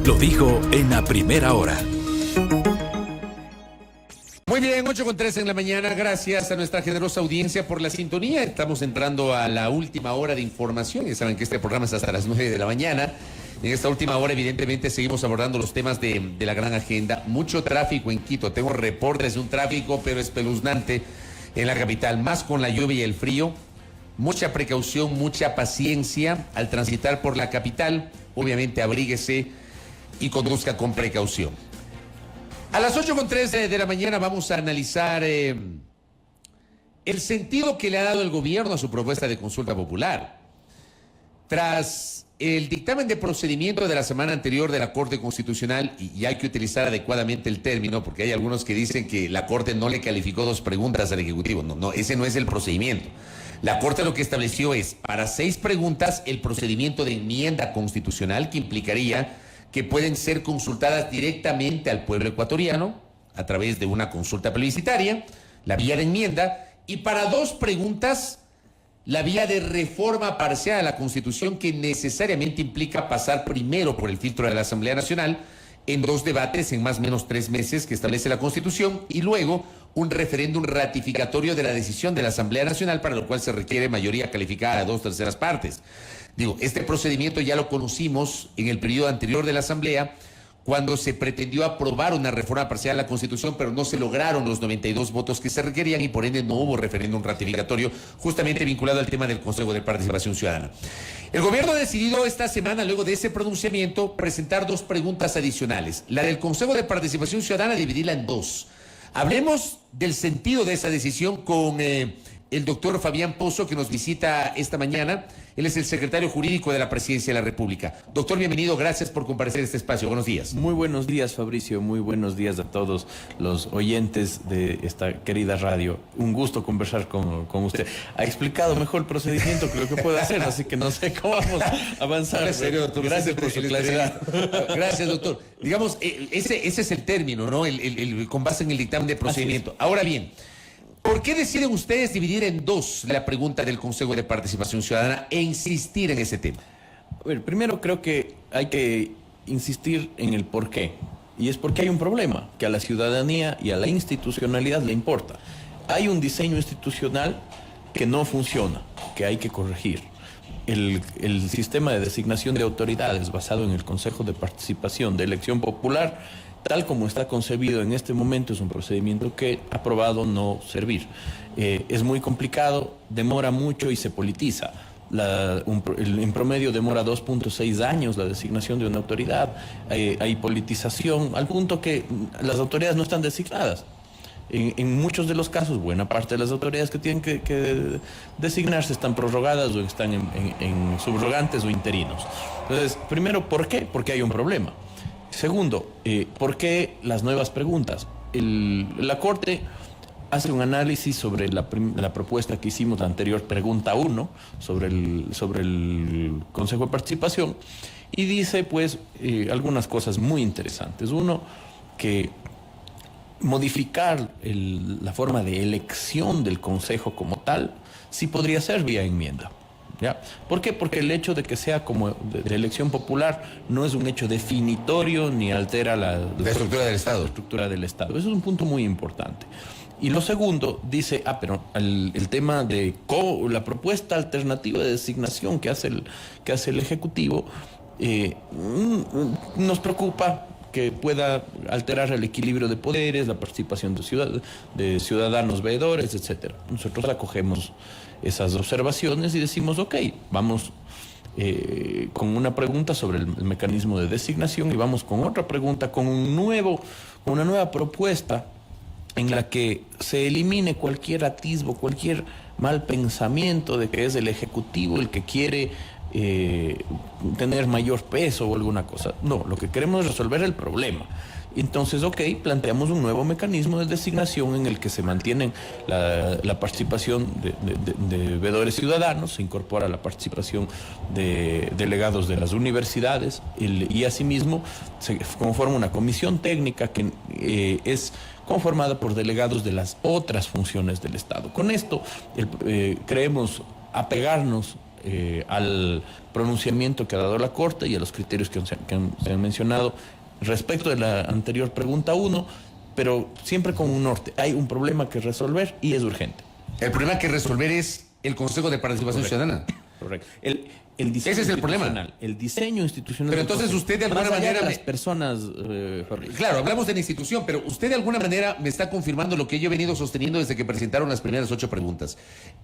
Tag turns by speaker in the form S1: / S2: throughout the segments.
S1: Lo dijo en la primera hora.
S2: Muy bien, 8:03 en la mañana. Gracias a nuestra generosa audiencia por la sintonía. Estamos entrando a la última hora de información. Ya saben que este programa es hasta las 9 de la mañana. En esta última hora, evidentemente, seguimos abordando los temas de la gran agenda. Mucho tráfico en Quito. Tengo reportes de un tráfico, pero espeluznante en la capital. Más con la lluvia y el frío. Mucha precaución, mucha paciencia al transitar por la capital. Obviamente, abríguese y conduzca con precaución. A las 8:03 de la mañana vamos a analizar el sentido que le ha dado el gobierno a su propuesta de consulta popular. Tras el dictamen de procedimiento de la semana anterior de la Corte Constitucional, y hay que utilizar adecuadamente el término, porque hay algunos que dicen que la Corte no le calificó 2 preguntas al Ejecutivo. No, ese no es el procedimiento. La Corte lo que estableció es, para 6 preguntas, el procedimiento de enmienda constitucional, que implicaría que pueden ser consultadas directamente al pueblo ecuatoriano a través de una consulta plebiscitaria, la vía de enmienda, y para 2 preguntas, la vía de reforma parcial a la Constitución, que necesariamente implica pasar primero por el filtro de la Asamblea Nacional en 2 debates en más o menos 3 meses que establece la Constitución, y luego un referéndum ratificatorio de la decisión de la Asamblea Nacional, para lo cual se requiere mayoría calificada de 2/3 partes. Digo, este procedimiento ya lo conocimos en el periodo anterior de la Asamblea, cuando se pretendió aprobar una reforma parcial a la Constitución, pero no se lograron los 92 votos que se requerían y por ende no hubo referéndum ratificatorio, justamente vinculado al tema del Consejo de Participación Ciudadana. El gobierno ha decidido esta semana, luego de ese pronunciamiento, presentar 2 preguntas adicionales. La del Consejo de Participación Ciudadana, dividirla en 2. Hablemos del sentido de esa decisión con el doctor Fabián Pozo, que nos visita esta mañana. Él es el secretario jurídico de la Presidencia de la República. Doctor, bienvenido, gracias por comparecer a este espacio. Buenos días.
S3: Muy buenos días, Fabricio, muy buenos días a todos los oyentes de esta querida radio. Un gusto conversar con usted. Ha explicado mejor el procedimiento que lo que puede hacer, así que no sé cómo vamos a avanzar.
S2: En serio, doctor,
S3: gracias por su claridad.
S2: Gracias, doctor. Digamos, ese es el término, ¿no? Con base en el dictamen de procedimiento. Ahora bien, ¿por qué deciden ustedes dividir en 2 la pregunta del Consejo de Participación Ciudadana e insistir en ese tema?
S3: A ver, primero creo que hay que insistir en el por qué. Y es porque hay un problema que a la ciudadanía y a la institucionalidad le importa. Hay un diseño institucional que no funciona, que hay que corregir. El sistema de designación de autoridades basado en el Consejo de Participación de Elección Popular, tal como está concebido en este momento, es un procedimiento que ha probado no servir. Es muy complicado, demora mucho y se politiza. En promedio demora 2.6 años la designación de una autoridad. Hay politización al punto que las autoridades no están designadas. En muchos de los casos, buena parte de las autoridades que tienen que designarse están prorrogadas o están en subrogantes o interinos. Entonces, primero, ¿por qué? Porque hay un problema. Segundo, ¿por qué las nuevas preguntas? La Corte hace un análisis sobre la propuesta que hicimos, la anterior pregunta 1, sobre el Consejo de Participación, y dice pues algunas cosas muy interesantes. Uno, que modificar la forma de elección del Consejo como tal sí podría ser vía enmienda. ¿Ya? ¿Por qué? Porque el hecho de que sea como de elección popular no es un hecho definitorio ni altera la
S2: estructura del Estado.
S3: La estructura del Estado. Eso es un punto muy importante. Y lo segundo, dice, pero el tema de la propuesta alternativa de designación que hace el Ejecutivo nos preocupa que pueda alterar el equilibrio de poderes, la participación de ciudadanos veedores, etc. Nosotros acogemos esas observaciones y decimos, ok, vamos con una pregunta sobre el mecanismo de designación y vamos con otra pregunta, con una nueva propuesta en la que se elimine cualquier atisbo, cualquier mal pensamiento de que es el Ejecutivo el que quiere tener mayor peso o alguna cosa. No, lo que queremos es resolver el problema. Entonces, ok, planteamos un nuevo mecanismo de designación en el que se mantiene la participación de veedores ciudadanos, se incorpora la participación de delegados de las universidades y asimismo se conforma una comisión técnica que es conformada por delegados de las otras funciones del Estado. Con esto creemos apegarnos al pronunciamiento que ha dado la Corte y a los criterios que se han mencionado respecto de la anterior pregunta 1, pero siempre con un norte. Hay un problema que resolver y es urgente.
S2: El problema que resolver es el Consejo de Participación Ciudadana.
S3: Correcto. El diseño
S2: Ese es el problema.
S3: El diseño institucional.
S2: Pero entonces usted de alguna manera...
S3: las personas...
S2: Claro, hablamos de la institución, pero usted de alguna manera me está confirmando lo que yo he venido sosteniendo desde que presentaron las primeras 8 preguntas.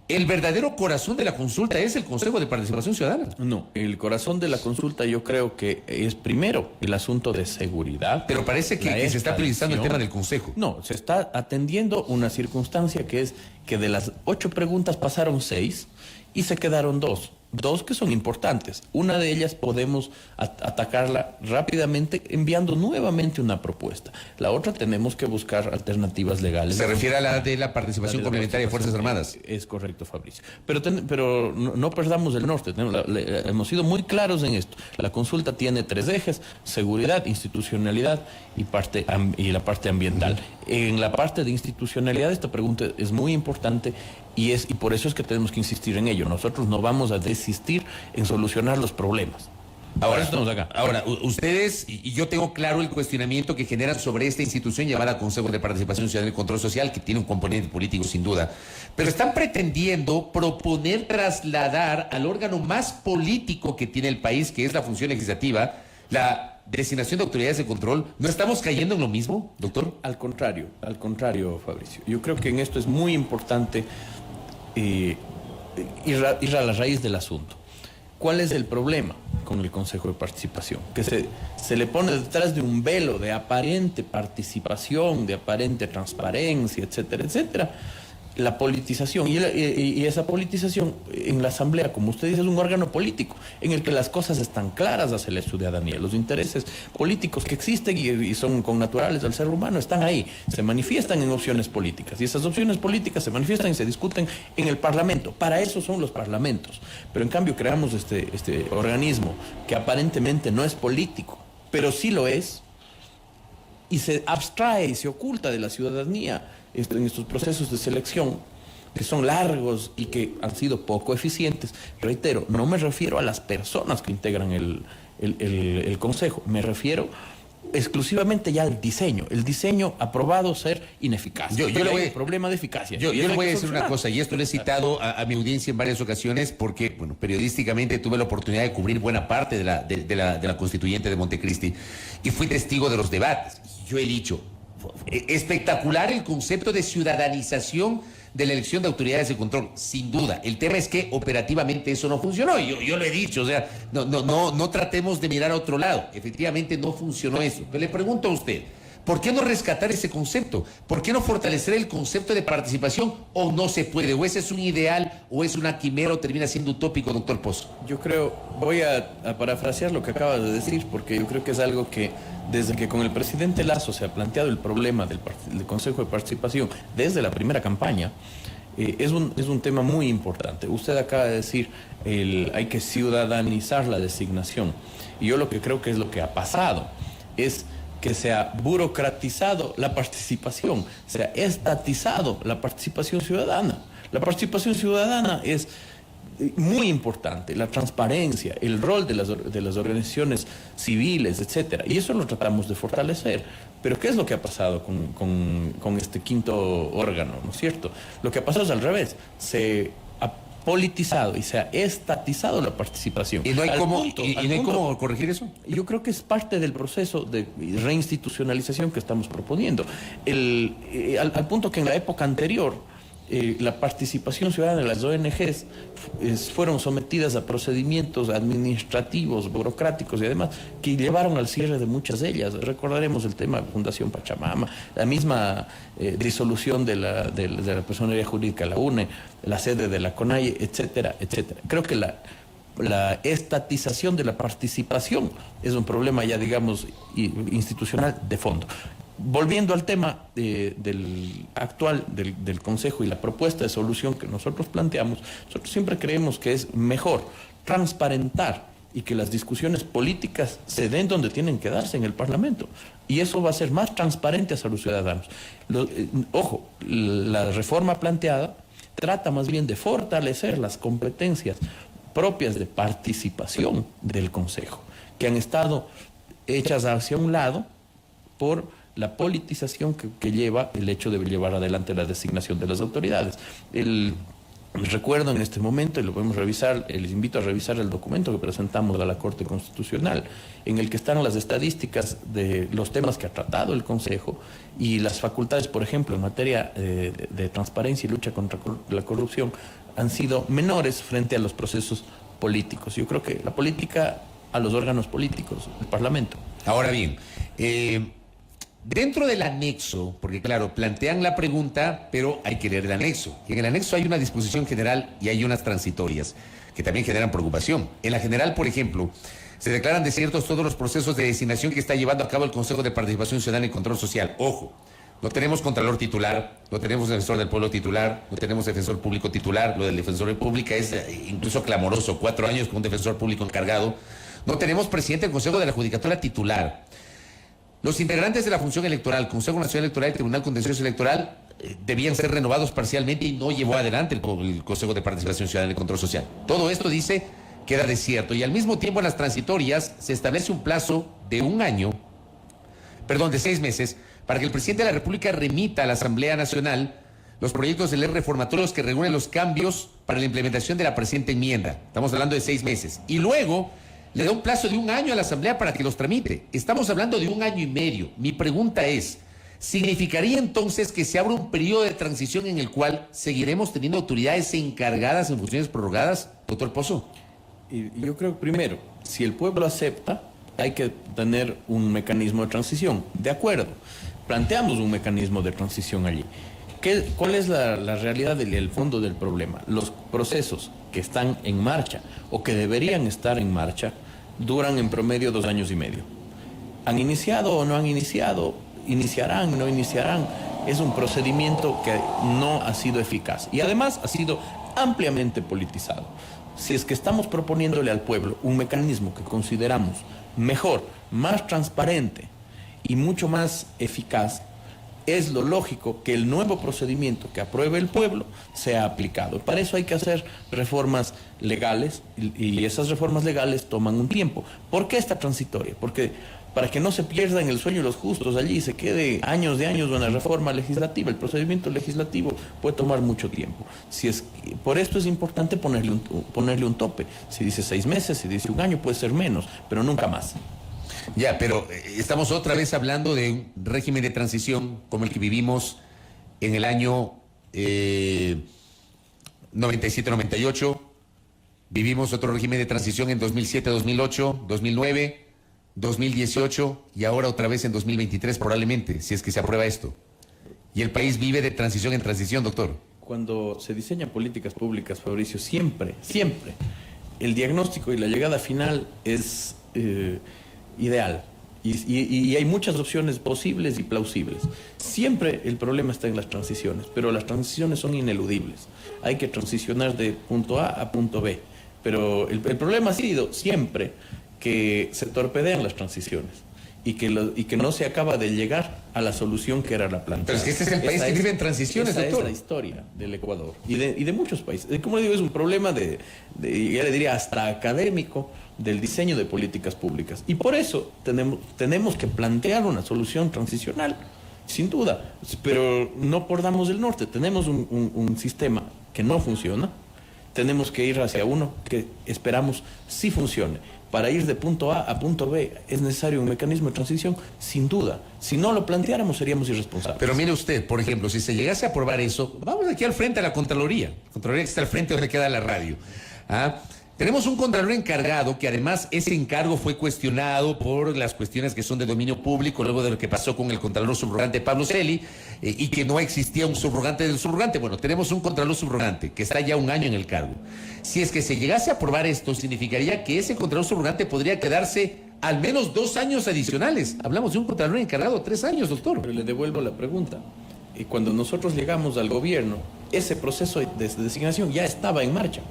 S2: El verdadero corazón de la consulta es el Consejo de Participación Ciudadana.
S3: No, el corazón de la consulta yo creo que es primero el asunto de seguridad.
S2: Pero parece que se está priorizando el tema del Consejo.
S3: No, se está atendiendo una circunstancia que es que de las 8 preguntas pasaron 6 y se quedaron 2. 2 que son importantes. Una de ellas podemos atacarla rápidamente enviando nuevamente una propuesta. La otra tenemos que buscar alternativas legales.
S2: Se refiere a la de la participación complementaria de Fuerzas Armadas.
S3: Es correcto, Fabricio. Pero no perdamos el norte. Hemos sido muy claros en esto. La consulta tiene 3 ejes: seguridad, institucionalidad y la parte ambiental. En la parte de institucionalidad esta pregunta es muy importante y por eso es que tenemos que insistir en ello. Nosotros no vamos a desistir en solucionar los problemas.
S2: Ahora estamos acá. Ahora, ustedes, y yo tengo claro el cuestionamiento que generan sobre esta institución llamada Consejo de Participación Ciudadana y Control Social, que tiene un componente político sin duda, pero están pretendiendo proponer trasladar al órgano más político que tiene el país, que es la función legislativa, la designación de autoridades de control. ¿No estamos cayendo en lo mismo, doctor?
S3: Al contrario, Fabricio. Yo creo que en esto es muy importante ir a la raíz del asunto. ¿Cuál es el problema con el Consejo de Participación? Que se le pone detrás de un velo de aparente participación, de aparente transparencia, etcétera, etcétera, la politización. Y esa politización en la Asamblea, como usted dice, es un órgano político en el que las cosas están claras hacia la ciudadanía. Los intereses políticos que existen y son connaturales al ser humano están ahí, se manifiestan en opciones políticas. Y esas opciones políticas se manifiestan y se discuten en el Parlamento. Para eso son los parlamentos. Pero en cambio creamos este organismo que aparentemente no es político, pero sí lo es, y se abstrae y se oculta de la ciudadanía en estos procesos de selección que son largos y que han sido poco eficientes. Reitero, no me refiero a las personas que integran el Consejo, me refiero exclusivamente ya al diseño. El diseño ha probado ser ineficaz.
S2: Yo le voy a...
S3: problema de eficacia.
S2: Yo le voy a decir una cosa, y esto lo he citado a mi audiencia en varias ocasiones, porque, bueno, periodísticamente tuve la oportunidad de cubrir buena parte de la constituyente de Montecristi, y fui testigo de los debates. Yo he dicho, espectacular el concepto de ciudadanización de la elección de autoridades de control, sin duda. El tema es que operativamente eso no funcionó. Yo lo he dicho, o sea, no tratemos de mirar a otro lado. Efectivamente no funcionó eso. Pero le pregunto a usted, ¿por qué no rescatar ese concepto? ¿Por qué no fortalecer el concepto de participación? ¿O no se puede? ¿O ese es un ideal? ¿O es una quimera? ¿O termina siendo utópico, doctor Pozo?
S3: Yo creo, voy a parafrasear lo que acaba de decir, porque yo creo que es algo que desde que con el presidente Lasso se ha planteado el problema del Consejo de Participación desde la primera campaña, es un tema muy importante. Usted acaba de decir, hay que ciudadanizar la designación. Y yo lo que creo que es lo que ha pasado es que se ha burocratizado la participación, se ha estatizado la participación ciudadana. La participación ciudadana es muy importante, la transparencia, el rol de las organizaciones civiles, etcétera. Y eso lo tratamos de fortalecer. Pero ¿qué es lo que ha pasado con este quinto órgano? ¿No es cierto? Lo que ha pasado es al revés. Se ha politizado y se ha estatizado la participación.
S2: ¿Y no hay cómo corregir eso?
S3: Yo creo que es parte del proceso de reinstitucionalización que estamos proponiendo. Al punto que en la época anterior la participación ciudadana de las ONGs fueron sometidas a procedimientos administrativos, burocráticos y además que llevaron al cierre de muchas de ellas. Recordaremos el tema de Fundación Pachamama, la misma disolución de la personería jurídica, la UNE, la sede de la CONAIE, etcétera, etcétera. Creo que la estatización de la participación es un problema ya, digamos, institucional de fondo. Volviendo al tema del actual del Consejo y la propuesta de solución que nosotros planteamos, nosotros siempre creemos que es mejor transparentar y que las discusiones políticas se den donde tienen que darse, en el Parlamento. Y eso va a ser más transparente hacia los ciudadanos. Ojo, la reforma planteada trata más bien de fortalecer las competencias propias de participación del Consejo, que han estado hechas hacia un lado por la politización que lleva el hecho de llevar adelante la designación de las autoridades. Les recuerdo en este momento, y lo podemos revisar, les invito a revisar el documento que presentamos a la Corte Constitucional, en el que están las estadísticas de los temas que ha tratado el Consejo y las facultades, por ejemplo, en materia de transparencia y lucha contra la corrupción, han sido menores frente a los procesos políticos. Yo creo que la política a los órganos políticos, el Parlamento.
S2: Ahora bien, dentro del anexo, porque claro, plantean la pregunta, pero hay que leer el anexo. Y en el anexo hay una disposición general y hay unas transitorias que también generan preocupación. En la general, por ejemplo, se declaran desiertos todos los procesos de designación que está llevando a cabo el Consejo de Participación Ciudadana y Control Social. Ojo, no tenemos contralor titular, no tenemos defensor del pueblo titular, no tenemos defensor público titular. Lo del defensor público es incluso clamoroso, 4 años con un defensor público encargado. No tenemos presidente del Consejo de la Judicatura titular. Los integrantes de la función electoral, Consejo Nacional Electoral y Tribunal Contencioso Electoral, debían ser renovados parcialmente y no llevó adelante el Consejo de Participación Ciudadana y Control Social. Todo esto, dice, queda desierto. Y al mismo tiempo en las transitorias se establece un plazo de de 6 meses, para que el presidente de la República remita a la Asamblea Nacional los proyectos de ley reformatorios que regulen los cambios para la implementación de la presente enmienda. Estamos hablando de 6 meses. Y luego le da un plazo de 1 año a la Asamblea para que los tramite. Estamos hablando de 1 año y medio. Mi pregunta es, ¿significaría entonces que se abra un periodo de transición en el cual seguiremos teniendo autoridades encargadas en funciones prorrogadas, doctor Pozo?
S3: Y yo creo que primero, si el pueblo acepta, hay que tener un mecanismo de transición. De acuerdo, planteamos un mecanismo de transición allí. ¿Cuál es la realidad del fondo del problema? Los procesos que están en marcha o que deberían estar en marcha duran en promedio 2 años y medio. ¿Han iniciado o no han iniciado? ¿Iniciarán, no iniciarán? Es un procedimiento que no ha sido eficaz y además ha sido ampliamente politizado. Si es que estamos proponiéndole al pueblo un mecanismo que consideramos mejor, más transparente y mucho más eficaz, es lo lógico que el nuevo procedimiento que apruebe el pueblo sea aplicado. Para eso hay que hacer reformas legales y esas reformas legales toman un tiempo. ¿Por qué esta transitoria? Porque para que no se pierda en el sueño de los justos allí y se quede años de años una reforma legislativa. El procedimiento legislativo puede tomar mucho tiempo. Por esto es importante ponerle un tope. Si dice 6 meses, si dice 1 año, puede ser menos, pero nunca más.
S2: Ya, pero estamos otra vez hablando de un régimen de transición como el que vivimos en el año 97-98. Vivimos otro régimen de transición en 2007-2008, 2009, 2018 y ahora otra vez en 2023 probablemente, si es que se aprueba esto. Y el país vive de transición en transición, doctor.
S3: Cuando se diseñan políticas públicas, Fabricio, siempre, el diagnóstico y la llegada final es ideal. Y hay muchas opciones posibles y plausibles. Siempre el problema está en las transiciones, pero las transiciones son ineludibles. Hay que transicionar de punto A a punto B. Pero el problema ha sido siempre que se torpedean las transiciones y que no se acaba de llegar a la solución que era la planteada.
S2: Pero es que este es el país que vive en transiciones,
S3: esa
S2: doctor.
S3: Es la historia del Ecuador y de muchos países. Como digo, es un problema ya le diría hasta académico, del diseño de políticas públicas. Y por eso tenemos que plantear una solución transicional, sin duda, pero no perdamos el norte. Tenemos un sistema que no funciona, tenemos que ir hacia uno que esperamos sí funcione. Para ir de punto A a punto B es necesario un mecanismo de transición, sin duda. Si no lo planteáramos seríamos irresponsables.
S2: Pero mire usted, por ejemplo, si se llegase a aprobar eso, vamos aquí al frente a la Contraloría. Contraloría que está al frente donde queda la radio. Tenemos un contralor encargado que además ese encargo fue cuestionado por las cuestiones que son de dominio público luego de lo que pasó con el contralor subrogante Pablo Celi y que no existía un subrogante del subrogante. Bueno, tenemos un contralor subrogante que está ya 1 año en el cargo. Si es que se llegase a aprobar esto, significaría que ese contralor subrogante podría quedarse al menos 2 años adicionales. Hablamos de un contralor encargado 3 años, doctor.
S3: Pero le devuelvo la pregunta. Y cuando nosotros llegamos al gobierno, ese proceso de designación ya estaba en marcha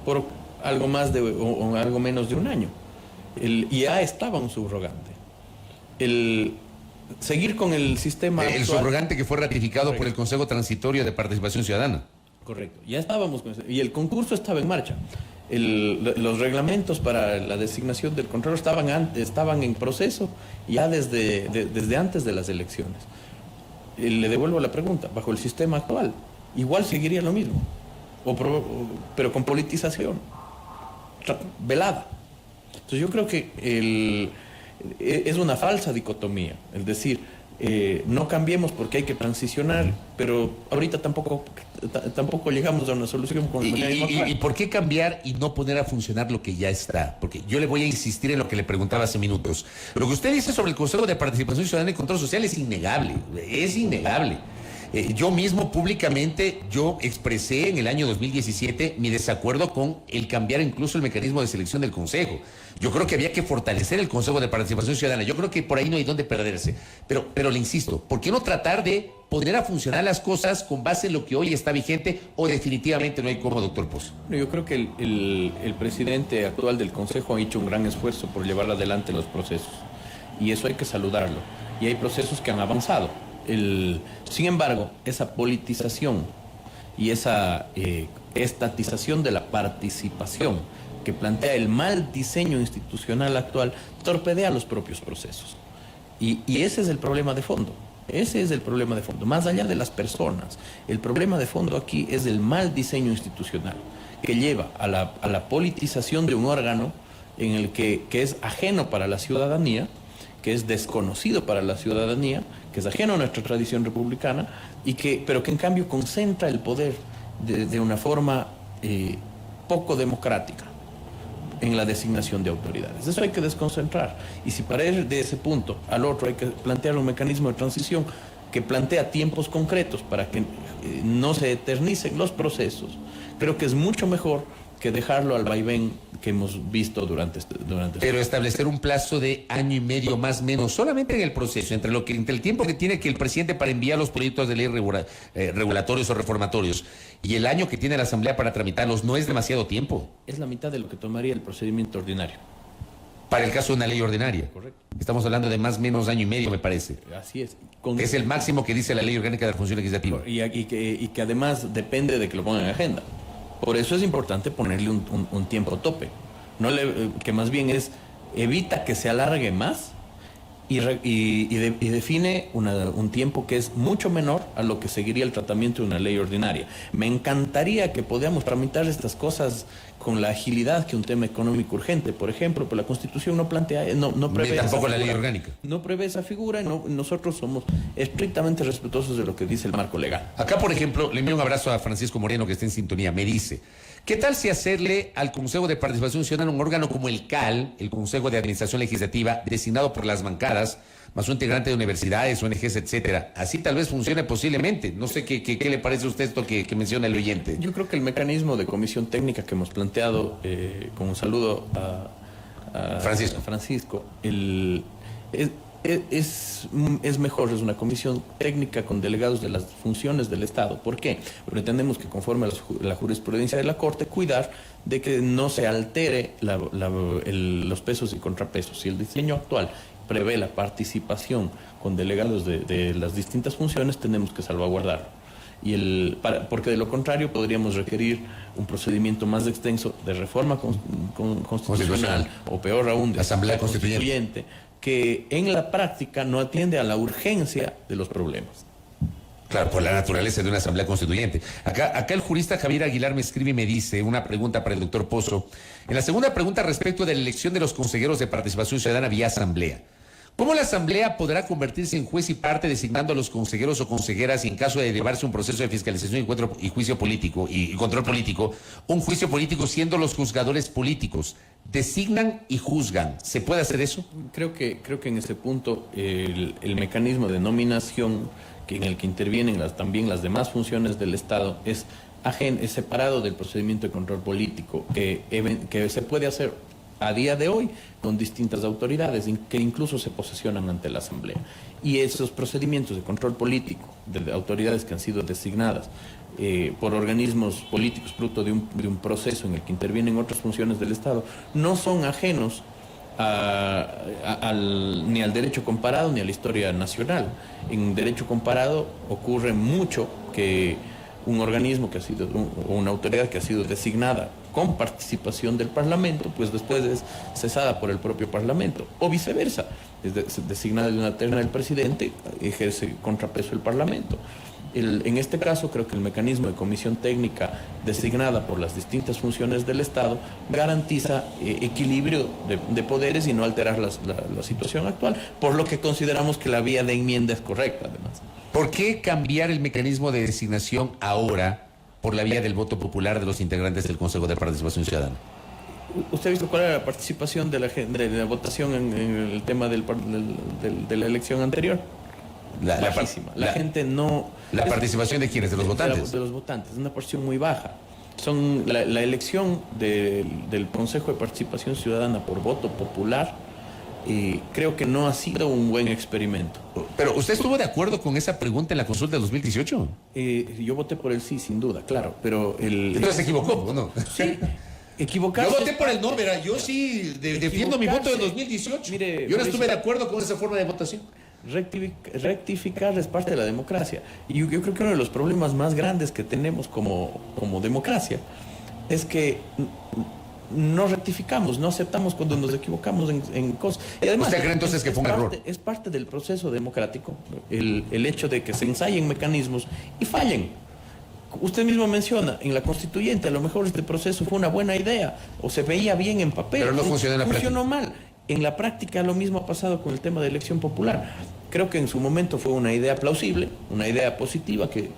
S3: por algo más o algo menos de 1 año. Y ya estaba un subrogante. Seguir con el sistema
S2: el
S3: actual,
S2: subrogante que fue ratificado por el Consejo Transitorio de Participación Ciudadana.
S3: Correcto. Ya estábamos con eso. Y el concurso estaba en marcha. Los reglamentos para la designación del Contralor estaban en proceso ya desde antes de las elecciones. Le devuelvo la pregunta, bajo el sistema actual, igual seguiría lo mismo, pero con politización velada. Entonces yo creo que es una falsa dicotomía, es decir, no cambiemos porque hay que transicionar, pero ahorita tampoco llegamos a una solución con el mecanismo actual.
S2: ¿Y por qué cambiar y no poner a funcionar lo que ya está? Porque yo le voy a insistir en lo que le preguntaba hace minutos. Lo que usted dice sobre el Consejo de Participación Ciudadana y Control Social es innegable, es innegable. Yo mismo públicamente, yo expresé en el año 2017 mi desacuerdo con el cambiar incluso el mecanismo de selección del Consejo. Yo creo que había que fortalecer el Consejo de Participación Ciudadana. Yo creo que por ahí no hay dónde perderse. Pero le insisto, ¿por qué no tratar de poner a funcionar las cosas con base en lo que hoy está vigente o definitivamente no hay cómo, doctor Pozo?
S3: Yo creo que el presidente actual del Consejo ha hecho un gran esfuerzo por llevar adelante los procesos. Y eso hay que saludarlo. Y hay procesos que han avanzado. Sin embargo, esa politización y esa estatización de la participación que plantea el mal diseño institucional actual torpedea los propios procesos. Y ese es el problema de fondo. Ese es el problema de fondo. Más allá de las personas, el problema de fondo aquí es el mal diseño institucional que lleva a la politización de un órgano en el que es ajeno para la ciudadanía, que es desconocido para la ciudadanía, que es ajeno a nuestra tradición republicana, pero que en cambio concentra el poder de una forma poco democrática en la designación de autoridades. Eso hay que desconcentrar. Y si para ir de ese punto al otro hay que plantear un mecanismo de transición que plantea tiempos concretos para que no se eternicen los procesos, creo que es mucho mejor que dejarlo al vaivén que hemos visto durante
S2: Pero establecer un plazo de año y medio más o menos, solamente en el proceso, entre el tiempo que tiene que el presidente para enviar los proyectos de ley regulatorios o reformatorios y el año que tiene la Asamblea para tramitarlos, ¿no es demasiado tiempo?
S3: Es la mitad de lo que tomaría el procedimiento ordinario.
S2: Para el caso de una ley ordinaria.
S3: Correcto.
S2: Estamos hablando de más o menos año y medio, me parece.
S3: Así es.
S2: Es el máximo que dice la Ley Orgánica de la Función Legislativa.
S3: Y que además depende de que lo pongan en agenda. Por eso es importante ponerle un tiempo tope, que más bien evita que se alargue más y define un tiempo que es mucho menor a lo que seguiría el tratamiento de una ley ordinaria. Me encantaría que podamos tramitar estas cosas con la agilidad que un tema económico urgente, por ejemplo, pero la Constitución no plantea, no prevé
S2: tampoco la ley
S3: figura.
S2: orgánica.
S3: No prevé esa figura y nosotros somos estrictamente respetuosos de lo que dice el marco legal.
S2: Acá, por ejemplo, le envío un abrazo a Francisco Moreno, que está en sintonía. Me dice, ¿qué tal si hacerle al Consejo de Participación Ciudadana un órgano como el CAL, el Consejo de Administración Legislativa, designado por las bancadas, más un integrante de universidades, ONGs, etcétera? Así tal vez funcione posiblemente. No sé qué le parece a usted esto que menciona el oyente.
S3: Yo creo que el mecanismo de comisión técnica que hemos planteado, con un saludo a Francisco, es mejor, es una comisión técnica con delegados de las funciones del Estado. ¿Por qué? Porque entendemos que conforme a la jurisprudencia de la Corte, cuidar de que no se altere los pesos y contrapesos. Si el diseño actual prevé la participación con delegados de las distintas funciones, tenemos que salvaguardarlo. Porque de lo contrario podríamos requerir un procedimiento más extenso de reforma constitucional o peor aún de
S2: Asamblea Constituyente,
S3: que en la práctica no atiende a la urgencia de los problemas.
S2: Claro, por la naturaleza de una Asamblea Constituyente. Acá el jurista Javier Aguilar me escribe y me dice una pregunta para el doctor Pozo. En la segunda pregunta respecto de la elección de los consejeros de participación ciudadana vía Asamblea. ¿Cómo la Asamblea podrá convertirse en juez y parte designando a los consejeros o consejeras y en caso de llevarse un proceso de fiscalización y juicio político y control político, un juicio político siendo los juzgadores políticos? ¿Designan y juzgan? ¿Se puede hacer eso?
S3: Creo que en ese punto el mecanismo de nominación en el que intervienen también las demás funciones del Estado es separado del procedimiento de control político que se puede hacer a día de hoy con distintas autoridades que incluso se posesionan ante la Asamblea. Y esos procedimientos de control político de autoridades que han sido designadas por organismos políticos fruto de un proceso en el que intervienen otras funciones del Estado no son ajenos ni al derecho comparado ni a la historia nacional. En derecho comparado ocurre mucho que un organismo o una autoridad que ha sido designada con participación del Parlamento, pues después es cesada por el propio Parlamento, o viceversa, es designada de una terna del presidente, ejerce contrapeso el Parlamento. En este caso, creo que el mecanismo de comisión técnica designada por las distintas funciones del Estado garantiza equilibrio de poderes y no alterar la situación actual, por lo que consideramos que la vía de enmienda es correcta, además.
S2: ¿Por qué cambiar el mecanismo de designación ahora por la vía del voto popular de los integrantes del Consejo de Participación Ciudadana?
S3: ¿Usted ha visto cuál era la participación de la votación en el tema de la elección anterior? Bajísima. La gente no...
S2: ¿La participación de quiénes? ¿De los votantes?
S3: De los votantes, es una porción muy baja. Son la elección del Consejo de Participación Ciudadana por voto popular, creo que no ha sido un buen experimento.
S2: Pero ¿usted estuvo de acuerdo con esa pregunta en la consulta del 2018?
S3: Yo voté por el sí, sin duda, claro, pero
S2: Entonces se equivocó, ¿o no?
S3: Sí, equivocarse.
S2: Yo voté por el no, verá, yo sí defiendo mi voto del 2018.
S3: Mire,
S2: yo no estuve de acuerdo con esa forma de votación.
S3: Rectificar es parte de la democracia. Y yo creo que uno de los problemas más grandes que tenemos como democracia es que no rectificamos, no aceptamos cuando nos equivocamos en cosas. Y además,
S2: ¿usted cree entonces que fue un error?
S3: Es parte del proceso democrático el hecho de que se ensayen mecanismos y fallen. Usted mismo menciona, en la constituyente a lo mejor este proceso fue una buena idea o se veía bien en papel.
S2: Pero no funcionó en la práctica.
S3: Funcionó mal. En la práctica lo mismo ha pasado con el tema de elección popular. Creo que en su momento fue una idea plausible, una idea positiva que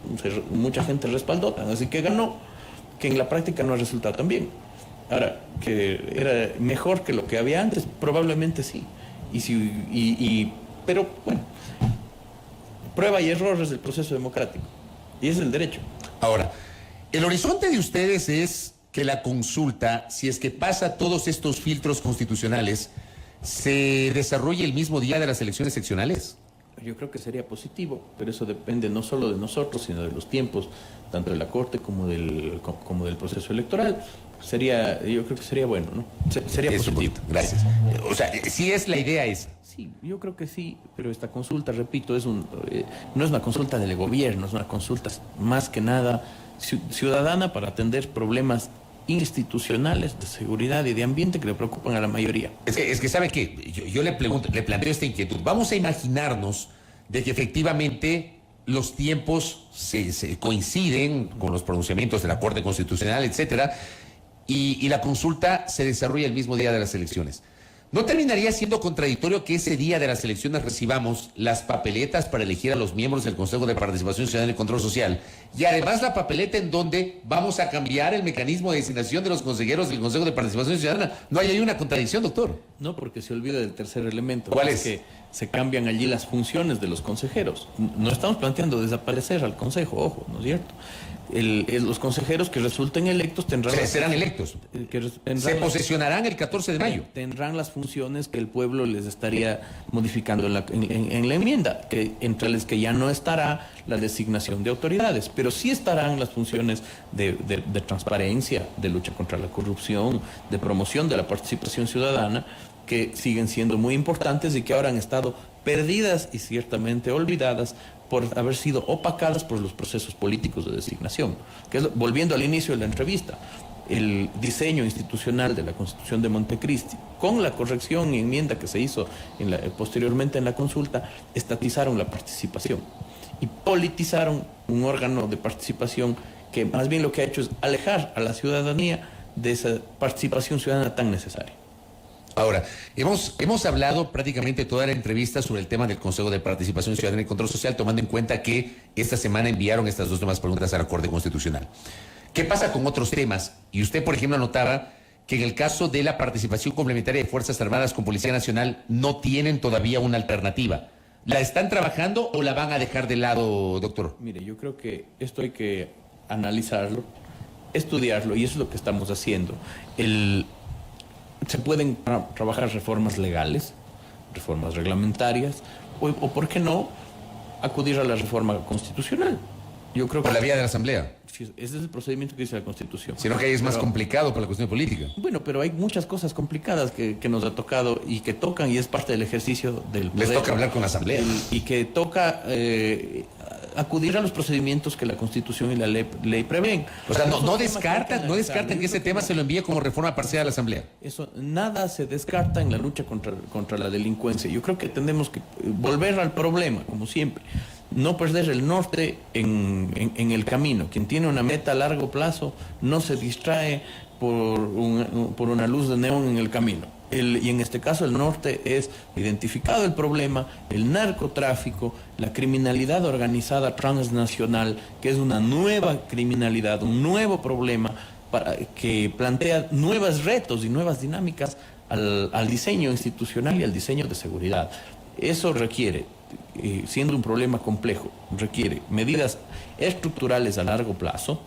S3: mucha gente respaldó, así que ganó, que en la práctica no ha resultado tan bien. Ahora, que era mejor que lo que había antes, probablemente sí. Pero bueno, prueba y error es el proceso democrático y es el derecho.
S2: Ahora, el horizonte de ustedes es que la consulta, si es que pasa todos estos filtros constitucionales, se desarrolle el mismo día de las elecciones seccionales.
S3: Yo creo que sería positivo, pero eso depende no solo de nosotros, sino de los tiempos, tanto de la Corte como del proceso electoral. Yo creo que sería bueno, ¿no? Sería
S2: eso,
S3: positivo.
S2: Gracias. O sea, sí es la idea esa.
S3: Sí, yo creo que sí, pero esta consulta, repito, no es una consulta del gobierno, es una consulta más que nada ciudadana para atender problemas institucionales de seguridad y de ambiente que le preocupan a la mayoría.
S2: Es que ¿sabe qué? Yo le planteo esta inquietud. Vamos a imaginarnos de que efectivamente los tiempos se coinciden con los pronunciamientos de la Corte Constitucional, etcétera, y la consulta se desarrolla el mismo día de las elecciones. ¿No terminaría siendo contradictorio que ese día de las elecciones recibamos las papeletas para elegir a los miembros del Consejo de Participación Ciudadana y Control Social? Y además la papeleta en donde vamos a cambiar el mecanismo de designación de los consejeros del Consejo de Participación Ciudadana. ¿No hay ahí una contradicción, doctor?
S3: No, porque se olvida del tercer elemento.
S2: ¿Cuál es?
S3: Que se cambian allí las funciones de los consejeros. No estamos planteando desaparecer al Consejo, ojo, ¿no es cierto? Los consejeros que resulten electos tendrán...
S2: serán electos. Se posesionarán el 14 de mayo.
S3: Tendrán las funciones que el pueblo les estaría modificando en la enmienda, entre las que ya no estará la designación de autoridades, pero sí estarán las funciones de transparencia, de lucha contra la corrupción, de promoción de la participación ciudadana, que siguen siendo muy importantes y que ahora han estado perdidas y ciertamente olvidadas por haber sido opacadas por los procesos políticos de designación. Volviendo al inicio de la entrevista, el diseño institucional de la Constitución de Montecristi, con la corrección y enmienda que se hizo posteriormente en la consulta, estatizaron la participación y politizaron un órgano de participación que más bien lo que ha hecho es alejar a la ciudadanía de esa participación ciudadana tan necesaria.
S2: Ahora, hemos hablado prácticamente toda la entrevista sobre el tema del Consejo de Participación Ciudadana y Control Social, tomando en cuenta que esta semana enviaron estas dos nuevas preguntas a la Corte Constitucional. ¿Qué pasa con otros temas? Y usted, por ejemplo, anotaba que en el caso de la participación complementaria de Fuerzas Armadas con Policía Nacional no tienen todavía una alternativa. ¿La están trabajando o la van a dejar de lado, doctor?
S3: Mire, yo creo que esto hay que analizarlo, estudiarlo, y eso es lo que estamos haciendo. Se pueden trabajar reformas legales, reformas reglamentarias, o ¿por qué no acudir a la reforma constitucional? Yo creo que
S2: por la vía de la Asamblea.
S3: Ese es el procedimiento que dice la Constitución.
S2: Sino que ahí es más complicado por la cuestión política.
S3: Bueno, pero hay muchas cosas complicadas que nos ha tocado y que tocan, y es parte del ejercicio del poder.
S2: Les toca hablar con la Asamblea.
S3: Y que toca acudir a los procedimientos que la Constitución y la ley prevén.
S2: O sea, no
S3: Esos temas hay
S2: descartan que ese tema se lo envíe como reforma parcial a la Asamblea.
S3: Eso, nada se descarta en la lucha contra la delincuencia. Yo creo que tenemos que volver al problema, como siempre. No perder el norte en el camino. Quien tiene una meta a largo plazo no se distrae por una luz de neón en el camino. Y en este caso el norte es identificado el problema, el narcotráfico, la criminalidad organizada transnacional, que es una nueva criminalidad, un nuevo problema que plantea nuevos retos y nuevas dinámicas al diseño institucional y al diseño de seguridad. Eso requiere, siendo un problema complejo, requiere medidas estructurales a largo plazo,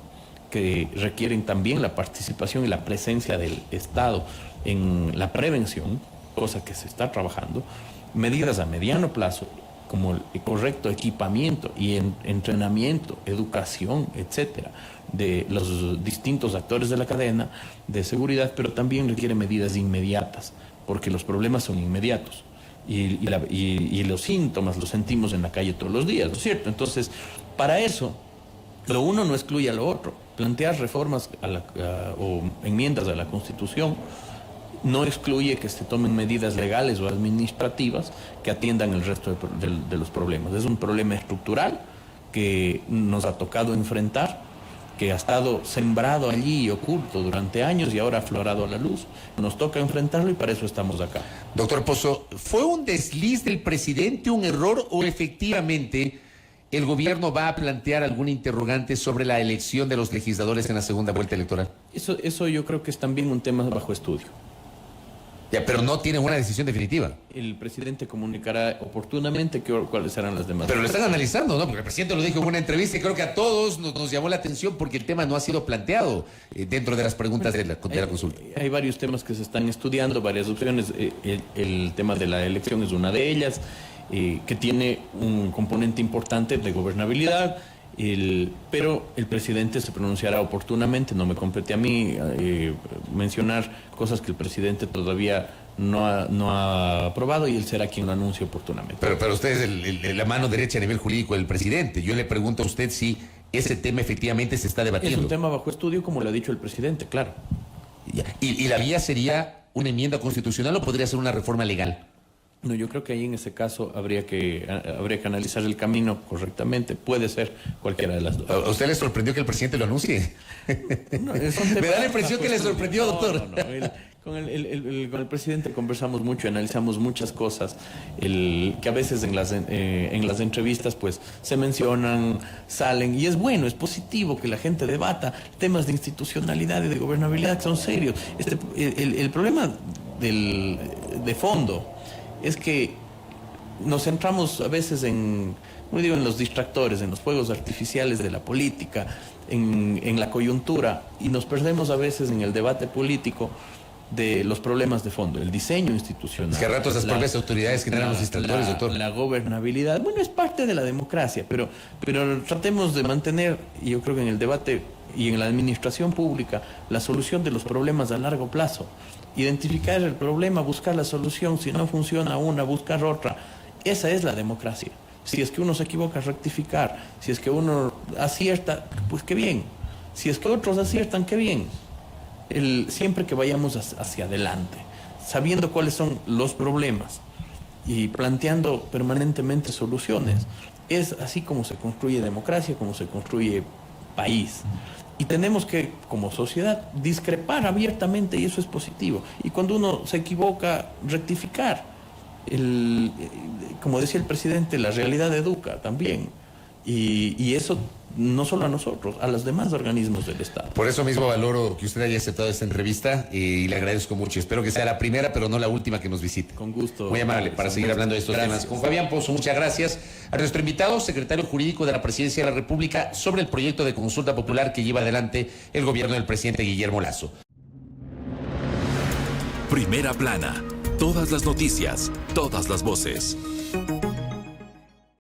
S3: que requieren también la participación y la presencia del Estado en la prevención, cosa que se está trabajando, medidas a mediano plazo, como el correcto equipamiento y entrenamiento, educación, etcétera, de los distintos actores de la cadena de seguridad, pero también requiere medidas inmediatas, porque los problemas son inmediatos. Y los síntomas los sentimos en la calle todos los días, ¿no es cierto? Entonces, para eso, lo uno no excluye a lo otro. Plantear reformas o enmiendas a la Constitución no excluye que se tomen medidas legales o administrativas que atiendan el resto de los problemas. Es un problema estructural que nos ha tocado enfrentar, que ha estado sembrado allí y oculto durante años y ahora ha aflorado a la luz. Nos toca enfrentarlo y para eso estamos acá.
S2: Doctor Pozo, ¿fue un desliz del presidente, un error o efectivamente el gobierno va a plantear algún interrogante sobre la elección de los legisladores en la segunda vuelta electoral?
S3: Eso yo creo que es también un tema bajo estudio.
S2: Ya, pero no tiene una decisión definitiva.
S3: El presidente comunicará oportunamente cuáles serán las demás.
S2: Pero lo están analizando, ¿no? Porque el presidente lo dijo en una entrevista y creo que a todos nos llamó la atención porque el tema no ha sido planteado dentro de las preguntas de la consulta.
S3: Hay varios temas que se están estudiando, varias opciones. El tema de la elección es una de ellas, que tiene un componente importante de gobernabilidad. Pero el presidente se pronunciará oportunamente. No me compete a mí mencionar cosas que el presidente todavía no ha aprobado y él será quien lo anuncie oportunamente.
S2: Pero usted es la mano derecha a nivel jurídico del presidente. Yo le pregunto a usted si ese tema efectivamente se está debatiendo.
S3: Es un tema bajo estudio, como lo ha dicho el presidente, claro.
S2: ¿Y la vía sería una enmienda constitucional o podría ser una reforma legal?
S3: No, yo creo que ahí en ese caso habría que analizar el camino correctamente. Puede ser cualquiera de las dos.
S2: ¿A usted le sorprendió que el presidente lo anuncie?
S3: No,
S2: me da la impresión que le sorprendió, doctor.
S3: Con el presidente conversamos mucho, analizamos muchas cosas, que a veces en las entrevistas pues se mencionan, salen, y es bueno, es positivo que la gente debata temas de institucionalidad y de gobernabilidad que son serios. El problema de fondo es que nos centramos a veces en los distractores, en los fuegos artificiales de la política, en la coyuntura, y nos perdemos a veces en el debate político de los problemas de fondo, el diseño institucional.
S2: Es que a ratos las propias autoridades generan los distractores, doctor.
S3: La gobernabilidad, bueno, es parte de la democracia, pero tratemos de mantener, y yo creo que en el debate y en la administración pública, la solución de los problemas a largo plazo. Identificar el problema, buscar la solución, si no funciona una, buscar otra. Esa es la democracia. Si es que uno se equivoca, rectificar. Si es que uno acierta, pues qué bien. Si es que otros aciertan, qué bien. Siempre que vayamos hacia adelante, sabiendo cuáles son los problemas y planteando permanentemente soluciones, es así como se construye democracia, como se construye país. Y tenemos que, como sociedad, discrepar abiertamente, y eso es positivo. Y cuando uno se equivoca, rectificar. Como decía el presidente, la realidad educa también. Y eso no solo a nosotros, a los demás organismos del Estado.
S2: Por eso mismo valoro que usted haya aceptado esta entrevista y le agradezco mucho. Espero que sea la primera, pero no la última que nos visite.
S3: Con gusto.
S2: Muy amable para seguir hablando de estos temas. Con Fabián Pozo, muchas gracias. A nuestro invitado, secretario jurídico de la Presidencia de la República, sobre el proyecto de consulta popular que lleva adelante el gobierno del presidente Guillermo Lasso.
S1: Primera plana. Todas las noticias, todas las voces.